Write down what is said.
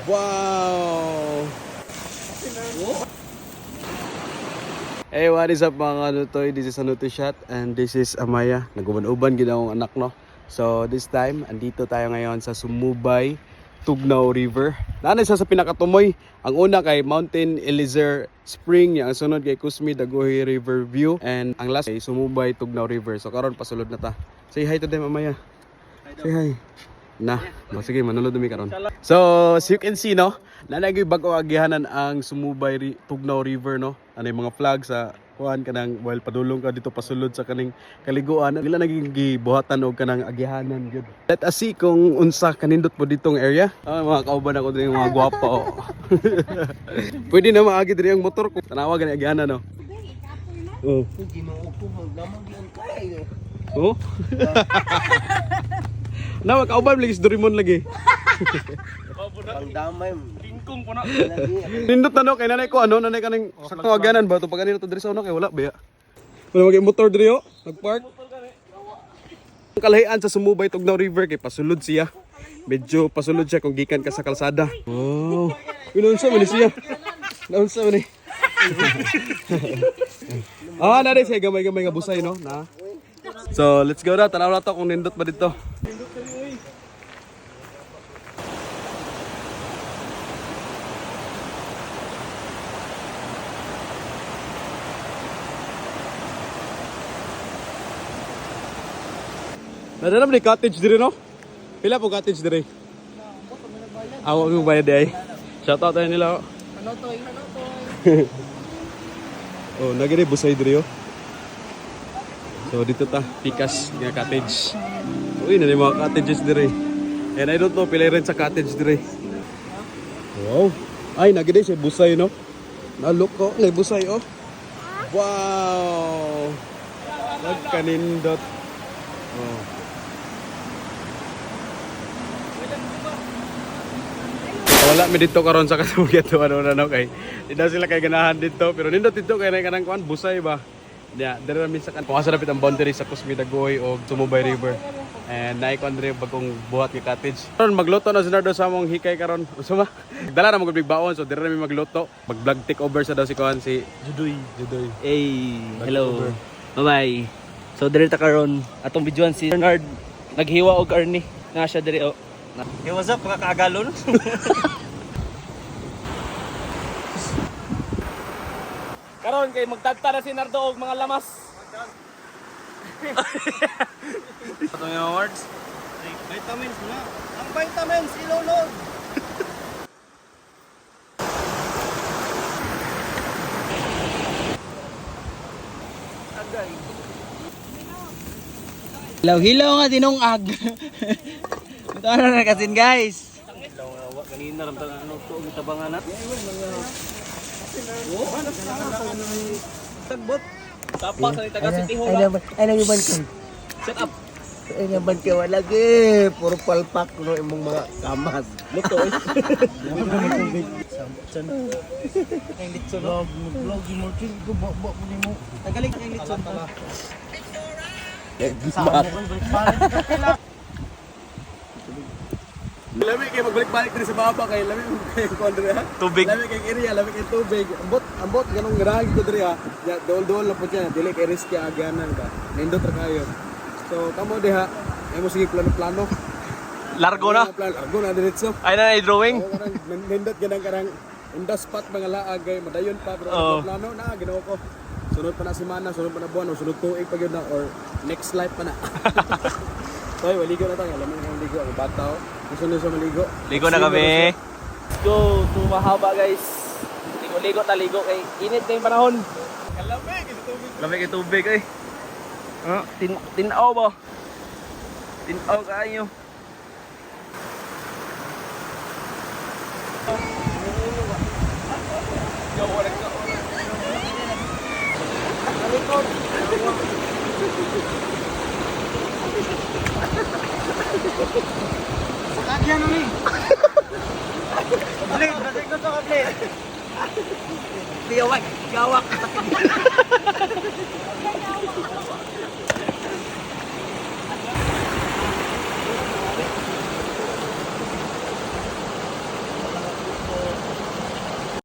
Wow! Hey, what is up mga Anutoy? This is Anutoy Shot and this is Amaya. Naguban-uban ginawang anak, no? So this time, andito tayo ngayon sa Sumubay, Tugnaw River. Nanay sa pinakatumoy. Ang una kay Mountain Eliezer Spring, ang sunod kay Kusmi Daguhi River View, and ang last kay Sumubay Tugnaw River. So karon pasulod na ta. Say hi to them, Amaya. Say hi. Na, sige, manulod dumi karon. So, as you can see, no, nanagay bago agihanan ang Sumubay Tugnaw River, no. Ano yung mga flag sa kuan kanang while padulong ka dito pasulod sa kaning kaliguan. Ila naging gibuhatan og kanang agihanan gyud. Let us see kung unsa kanindot po ditong area. Mga kauban ako diri mga gwapa. Oh. Pwede na maagi diri ang motor ko. Tanawa gani agihanan, no. Oh. Hindi mo upo lamang diyan kay. Oh. Na kauban lagi Doraemon lagi. Ang damay. Kingkong po na. Nindot na, no, kay nanay ko ano nanay kaning sakto aganan ba to pag kanino to diri sa uno kay wala ba ya. Wala magay motor diri oh, nagpark. Ang kalahian sa Sumubay Tugnaw River kay pasulod siya. Medyo pasulod siya kung gikan ka sa kalsada. Oh. Unsa man ni siya? Unsa man ni? Ah, nanay siya gamay-gamay nga busay, no, na. So, let's go na. Tanaw na to kung nindot ba dito. Nadala mo ni cottage dire, no? Pila po cottage dire? Ako ang bayad ay. Shout out tayo nila. Ano toy? Oh, nagire busay dire, oh. So dito ta, Pikas nga cottage. Uy, na mga cottages dire. And I don't know pila rin sa cottage dire. Wow. Ay, nagire siya busay, no? Nalok ko, na busay, oh. Wow. Nagkanindot. Oh. Wala mi dito karon sa kasugyan to ano na kay. Di daw sila kay ganahan dito pero nindot dito kay kanang kuan busay ba. Ya, dire mi sa kan. Kung asa dapat ang boundary sa Kusmi Daguhi o Sumubay River. And naay kon dire bagong buhat nga cottage. Karon magluto na sinardo sa among hikay karon. Usa ba? Dala na mo gud baon so dire mi magluto. Mag-vlog take over sa daw si kuan si Judoy. Hey, hello. Bye-bye. So dire ta karon atong videoan si Bernard naghiwa og Arnie. Na siya dire oh. Hey, what's up mga kaagalon? Karon kay magtagta na si Nardo og mga lamas. Ato yung awards. Vitamins na. Ang vitamins ilolod. Hilaw-hilaw nga dinungag. Ito na kasin guys. Kanina ram ano to gitabangan nat. Tagbot. Tapak sa taga City Hall. Ay nang iban ko. Set up. Ay naman kay wala lagi. Puro palpak no imong mga kamas. Luto eh. Ang litson no. Vlog mo tin ko ba mo. Tagaling ang litson. Lami kay magbalik-balik diri sa baba kay lami kay kuan dire ha. Tubig. Lami kay area, lami kay tubig. Ambot ganong gragi ko diri ha. Ya dol-dol lang po siya, dili kay risky aganan ba. Nindot ra kayo. So kamo diha, ay mo sige plano-plano. Largo na. Largo na diretso. Ay na drawing. Oo, karang nindot ganang karang on the spot mga laag kay madayon pa pero plano na ginawa ko. Sunod pa na semana, sunod pa na buwan, o sunod tuig pa gyud na or next life pa na. Toy, maligo na tayo. Alam mo na maligo ang bata oh. Gusto na siya maligo. Ligo na kami. Let's go to mahaba guys. Ligo taligo kay init na yung panahon. Kalamig ito tubig. Lamig yung tubig eh. Tinaw ba? Tinaw kayo. Sakagyan ni. Blade, basig ko to ka blade. Gawak.